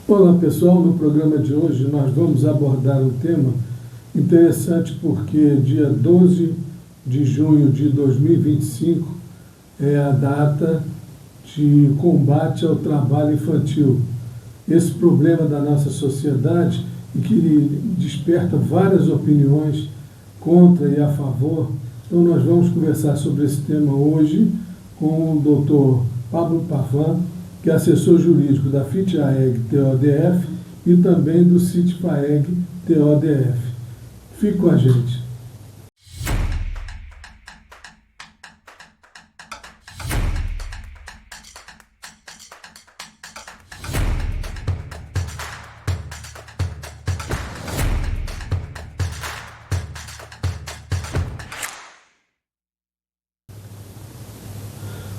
Olá pessoal, no programa de hoje nós vamos abordar um tema interessante porque dia 12 de junho de 2025 é a data de combate ao trabalho infantil. Esse problema da nossa sociedade e que desperta várias opiniões contra e a favor. Então nós vamos conversar sobre esse tema hoje com o Dr. Pablo Pavan, que é assessor jurídico da FIT-AEG TODF e também do CIT-FAEG TODF. Fique com a gente.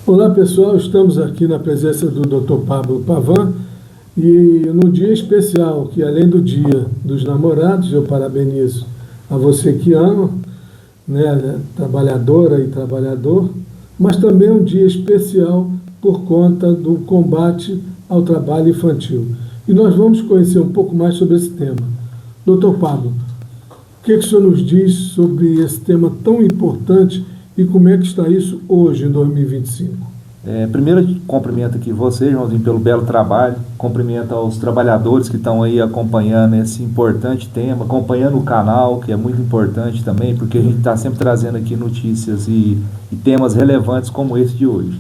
Olá pessoal, estamos aqui na presença do Dr. Pablo Pavan e no dia especial, que além do dia dos namorados, eu parabenizo a você que ama, né, trabalhadora e trabalhador, mas também um dia especial por conta do combate ao trabalho infantil. E nós vamos conhecer um pouco mais sobre esse tema. Dr. Pablo, o que o senhor nos diz sobre esse tema tão importante e como é que está isso hoje, em 2025? Primeiro, cumprimento aqui você, Joãozinho, pelo belo trabalho. Cumprimento aos trabalhadores que estão aí acompanhando esse importante tema, acompanhando o canal, que é muito importante também, porque a gente está sempre trazendo aqui notícias e temas relevantes como esse de hoje.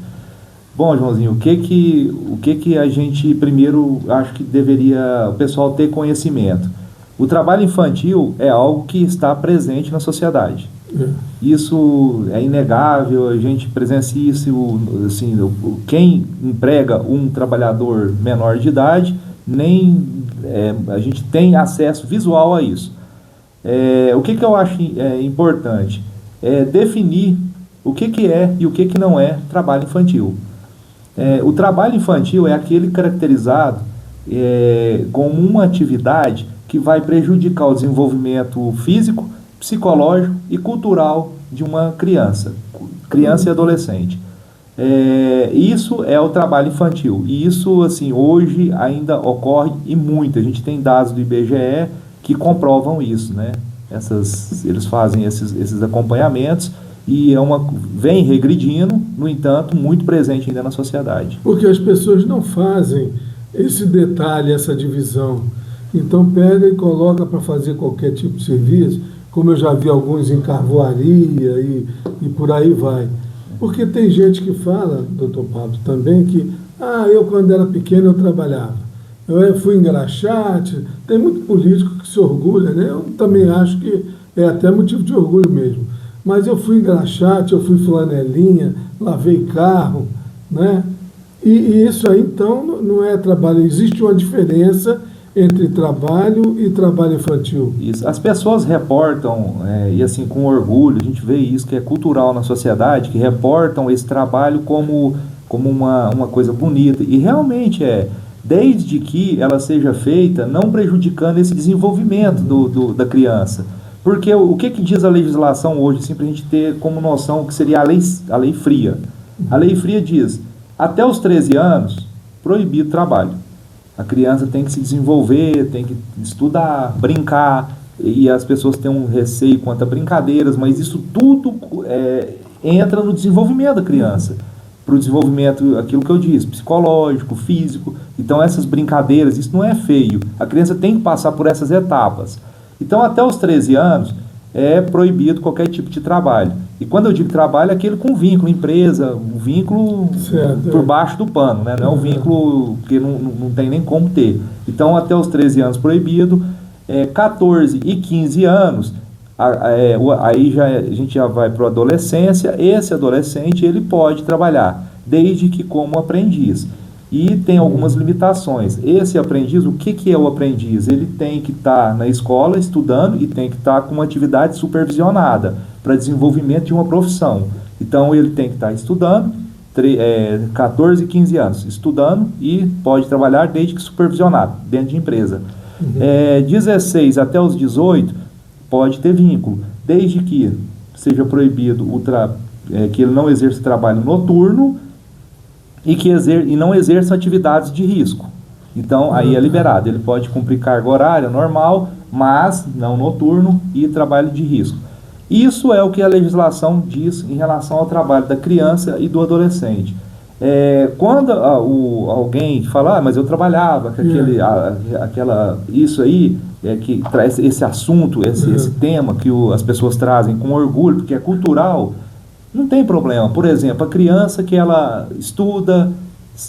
Bom, Joãozinho, o que a gente primeiro acho que deveria o pessoal ter conhecimento? O trabalho infantil é algo que está presente na sociedade. Isso é inegável, a gente presencia isso, assim, quem emprega um trabalhador menor de idade, a gente tem acesso visual a isso. O que eu acho importante é definir o que é e o que não é trabalho infantil. O trabalho infantil é aquele caracterizado como uma atividade que vai prejudicar o desenvolvimento físico, psicológico e cultural de uma criança e adolescente. Isso é o trabalho infantil. E isso, assim, hoje ainda ocorre e muito. A gente tem dados do IBGE que comprovam isso, né? Eles fazem esses acompanhamentos e vem regredindo, no entanto, muito presente ainda na sociedade. Porque as pessoas não fazem esse detalhe, essa divisão. Então pega e coloca para fazer qualquer tipo de serviço, como eu já vi alguns em carvoaria e por aí vai. Porque tem gente que fala, doutor Pablo, também que, eu quando era pequeno eu trabalhava. Eu fui engraxate, tem muito político que se orgulha, né? Eu também acho que é até motivo de orgulho mesmo. Mas eu fui engraxate, eu fui flanelinha, lavei carro, né? E isso aí, então, não é trabalho. Existe uma diferença entre trabalho e trabalho infantil. Isso. As pessoas reportam, e assim, com orgulho, a gente vê isso que é cultural na sociedade, que reportam esse trabalho como uma coisa bonita. E realmente desde que ela seja feita não prejudicando esse desenvolvimento da criança. Porque o que diz a legislação hoje, assim, para a gente ter como noção que seria a lei fria. A lei fria diz, até os 13 anos, proibido trabalho. A criança tem que se desenvolver, tem que estudar, brincar, e as pessoas têm um receio quanto a brincadeiras, mas isso tudo entra no desenvolvimento da criança, para o desenvolvimento, aquilo que eu disse, psicológico, físico. Então essas brincadeiras, isso não é feio, a criança tem que passar por essas etapas. Então até os 13 anos é proibido qualquer tipo de trabalho. E quando eu digo trabalho, é aquele com vínculo, empresa, um vínculo por baixo do pano, né? Não é um vínculo que não tem nem como ter. Então, até os 13 anos proibido, 14 e 15 anos, aí a gente já vai para a adolescência. Esse adolescente, ele pode trabalhar, desde que como aprendiz. E tem algumas limitações. Esse aprendiz, o que é o aprendiz? Ele tem que estar na escola estudando e tem que estar com uma atividade supervisionada para desenvolvimento de uma profissão. Então ele tem que estar estudando, 14 e 15 anos, estudando e pode trabalhar desde que supervisionado, dentro de empresa. 16 até os 18 pode ter vínculo, desde que seja proibido que ele não exerça trabalho noturno e não exerça atividades de risco. Então, aí é liberado. Ele pode cumprir carga horária normal, mas não noturno e trabalho de risco. Isso é o que a legislação diz em relação ao trabalho da criança e do adolescente. Quando alguém fala, mas eu trabalhava com isso aí, que traz esse assunto, esse tema que as pessoas trazem com orgulho, porque é cultural, não tem problema. Por exemplo, a criança que ela estuda,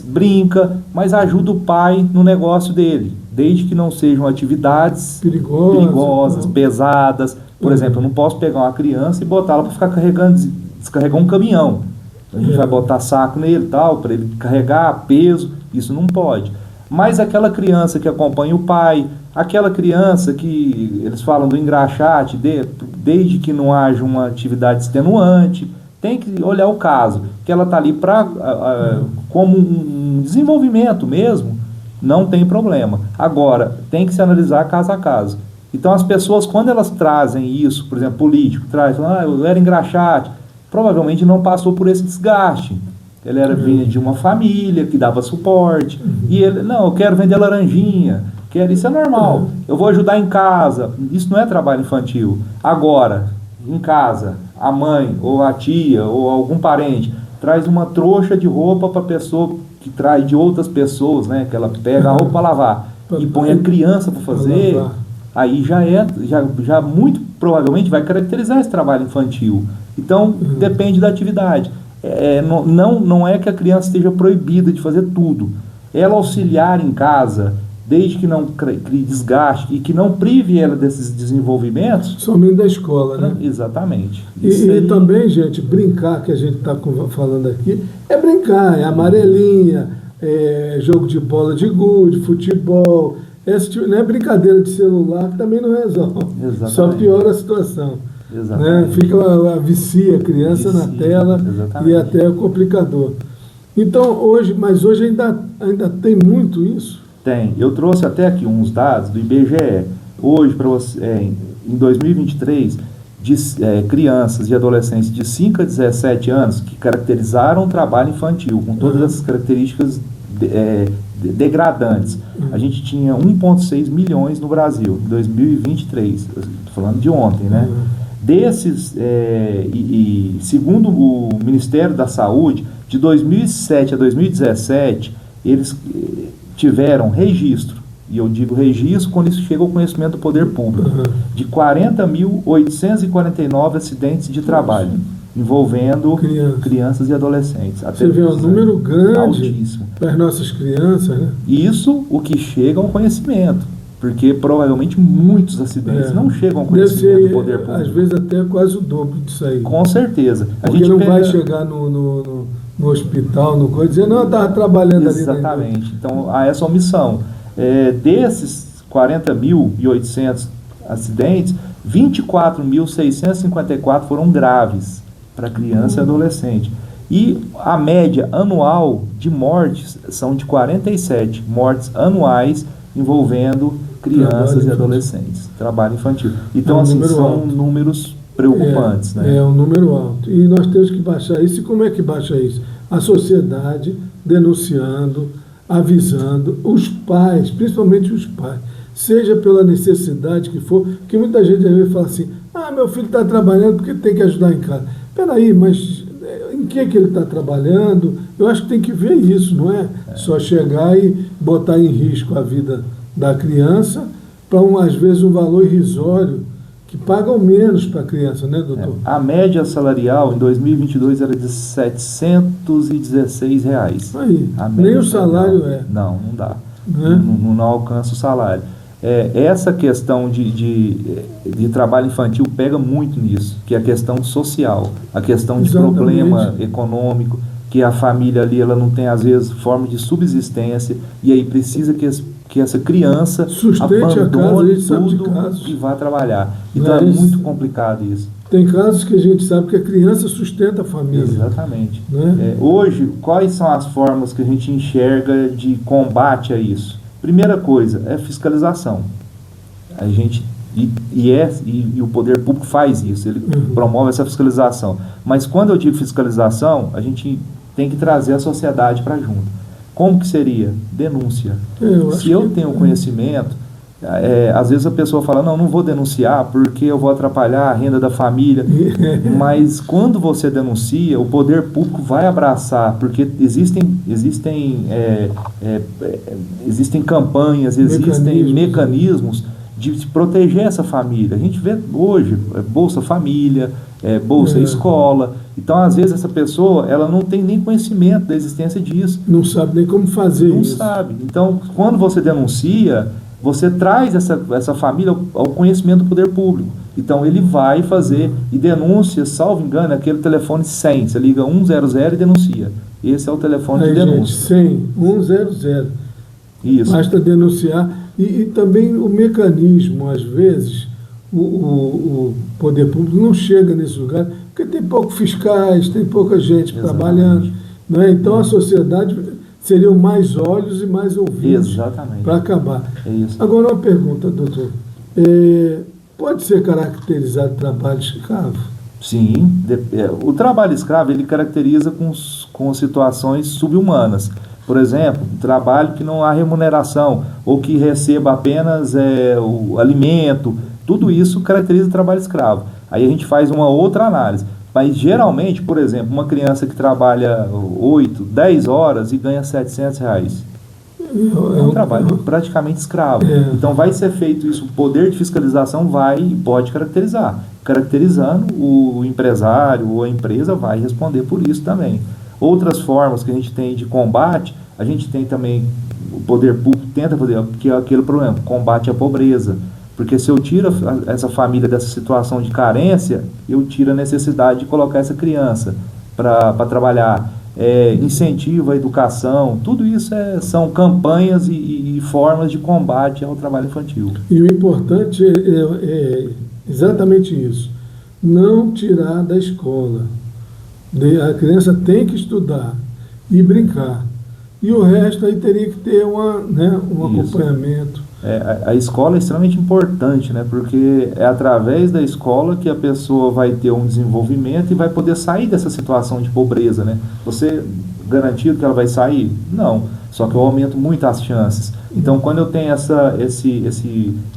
brinca, mas ajuda o pai no negócio dele, desde que não sejam atividades perigosas, pesadas. Por exemplo, eu não posso pegar uma criança e botá-la para ficar descarregar um caminhão. A gente vai botar saco nele, tal, para ele carregar peso, isso não pode. Mas aquela criança que acompanha o pai, aquela criança que eles falam do engraxate, desde que não haja uma atividade extenuante, tem que olhar o caso, que ela está ali como um desenvolvimento mesmo, não tem problema. Agora, tem que se analisar caso a caso. Então as pessoas, quando elas trazem isso, por exemplo, político, eu era engraxate, provavelmente não passou por esse desgaste. Ele vinha de uma família que dava suporte, e ele, não, eu quero vender laranjinha, isso é normal, eu vou ajudar em casa, isso não é trabalho infantil. Agora, em casa, a mãe, ou a tia, ou algum parente, traz uma trouxa de roupa para a pessoa que traz de outras pessoas, né, que ela pega a roupa para lavar, e põe a criança para fazer, aí já muito provavelmente vai caracterizar esse trabalho infantil. Então, depende da atividade. Não é que a criança esteja proibida de fazer tudo. Ela auxiliar em casa, desde que não crie desgaste e que não prive ela desses desenvolvimentos. Somente da escola, né? Exatamente. E também, gente, brincar, que a gente está falando aqui, é brincar, é amarelinha, é jogo de bola de gude, futebol, não é brincadeira de celular, que também não resolve. Exatamente. Só piora a situação. Né? Vicia a criança na tela. Exatamente. E até é complicador. Então, hoje ainda tem muito isso? Tem. Eu trouxe até aqui uns dados do IBGE. Hoje, para você, em 2023, crianças e adolescentes de 5 a 17 anos que caracterizaram o trabalho infantil, com todas essas características degradantes. A gente tinha 1,6 milhões no Brasil, em 2023. Estou falando de ontem, né? Desses, segundo o Ministério da Saúde, de 2007 a 2017, eles tiveram registro, e eu digo registro quando isso chega ao conhecimento do poder público, de 40.849 acidentes de trabalho, envolvendo crianças e adolescentes. Você vê um número grande para as nossas crianças, né? Isso o que chega ao conhecimento. Porque provavelmente muitos acidentes não chegam ao conhecimento do poder público. Às vezes até quase o dobro disso aí. Com certeza. Porque não vai chegar no hospital, no coisa, dizer, não, eu estava trabalhando ali. Exatamente. Então, há essa omissão. Desses 40.800 acidentes, 24.654 foram graves para criança e adolescente. E a média anual de mortes são de 47 mortes anuais envolvendo crianças e adolescentes, trabalho infantil. Então, são números preocupantes. Né? É um número alto. E nós temos que baixar isso. E como é que baixa isso? A sociedade denunciando, avisando, os pais, principalmente os pais, seja pela necessidade que for, porque muita gente às vezes fala assim, meu filho está trabalhando porque tem que ajudar em casa. Peraí, mas em que ele está trabalhando? Eu acho que tem que ver isso, não é só chegar e botar em risco a vida da criança para, às vezes, um valor irrisório, que pagam menos para a criança, né, doutor? A média salarial em 2022 era de R$ 716. Aí, nem o salário Não dá. Não alcança o salário. Essa questão de trabalho infantil pega muito nisso, que é a questão social, a questão de problema econômico, que a família ali ela não tem, às vezes, forma de subsistência, e aí precisa que essa criança abandone tudo e vá trabalhar. Então é muito complicado isso. Tem casos que a gente sabe que a criança sustenta a família. Exatamente. Né? Hoje, quais são as formas que a gente enxerga de combate a isso? Primeira coisa é fiscalização. A gente e o poder público faz isso, ele promove essa fiscalização. Mas quando eu digo fiscalização, a gente tem que trazer a sociedade para junto. Como que seria? Denúncia. Eu Se eu tenho conhecimento, às vezes a pessoa fala, não vou denunciar porque eu vou atrapalhar a renda da família. Mas quando você denuncia, o poder público vai abraçar, porque existem campanhas, existem mecanismos de proteger essa família. A gente vê hoje Bolsa Família, Bolsa Escola. Então, às vezes, essa pessoa ela não tem nem conhecimento da existência disso. Não sabe nem como fazer isso. Não sabe. Então, quando você denuncia, você traz essa família ao conhecimento do poder público. Então, ele vai fazer, e denúncia, salvo engano, aquele telefone 100. Você liga 100 e denuncia. Esse é o telefone de denúncia. Gente, 100, 100. Isso. Basta denunciar. E também o mecanismo, às vezes, o poder público não chega nesse lugar, porque tem poucos fiscais, tem pouca gente trabalhando. Não é? Então, a sociedade seriam mais olhos e mais ouvidos para acabar. É isso. Agora, uma pergunta, doutor. Pode ser caracterizado trabalho escravo? Sim. O trabalho escravo, ele caracteriza com situações subhumanas. Por exemplo, um trabalho que não há remuneração, ou que receba apenas o alimento, tudo isso caracteriza o trabalho escravo. Aí a gente faz uma outra análise. Mas geralmente, por exemplo, uma criança que trabalha 8, 10 horas e ganha R$700. É um trabalho praticamente escravo. Então vai ser feito isso, o poder de fiscalização pode caracterizar. Caracterizando, o empresário ou a empresa vai responder por isso também. Outras formas que a gente tem de combate, a gente tem também, o poder público tenta fazer, que é aquele problema, combate à pobreza. Porque se eu tiro essa família dessa situação de carência, eu tiro a necessidade de colocar essa criança para trabalhar. Incentivo à educação, tudo isso são campanhas e formas de combate ao trabalho infantil. E o importante é exatamente isso, não tirar da escola. A criança tem que estudar e brincar. E o resto aí teria que ter um acompanhamento. A escola é extremamente importante, né? Porque é através da escola que a pessoa vai ter um desenvolvimento e vai poder sair dessa situação de pobreza, né? Você garantido que ela vai sair? Não. Só que eu aumento muito as chances. Então, quando eu tenho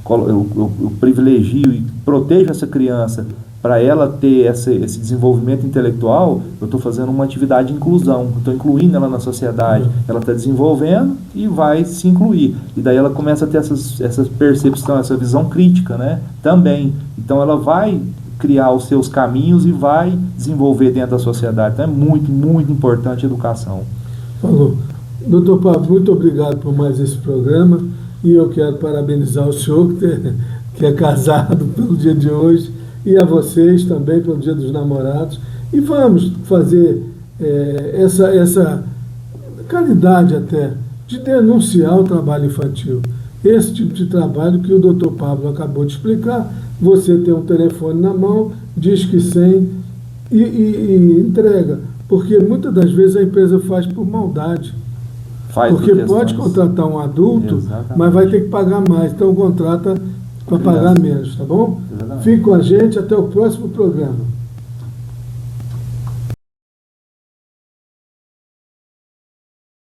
eu privilegio e protejo essa criança para ela ter esse desenvolvimento intelectual, eu estou fazendo uma atividade de inclusão, estou incluindo ela na sociedade, ela está desenvolvendo e vai se incluir. E daí ela começa a ter essa percepção, essa visão crítica, né? Também. Então ela vai criar os seus caminhos e vai desenvolver dentro da sociedade. Então é muito, muito importante a educação. Falou. Doutor Pablo, muito obrigado por mais esse programa e eu quero parabenizar o senhor que é casado pelo dia de hoje e a vocês também pelo Dia dos Namorados. E vamos fazer essa caridade até de denunciar o trabalho infantil. Esse tipo de trabalho que o doutor Pablo acabou de explicar. Você tem um telefone na mão, diz que sim e entrega. Porque muitas das vezes a empresa faz por maldade. Porque pode contratar um adulto, mas vai ter que pagar mais. Então contrata para pagar menos, tá bom? Fique com a gente, até o próximo programa.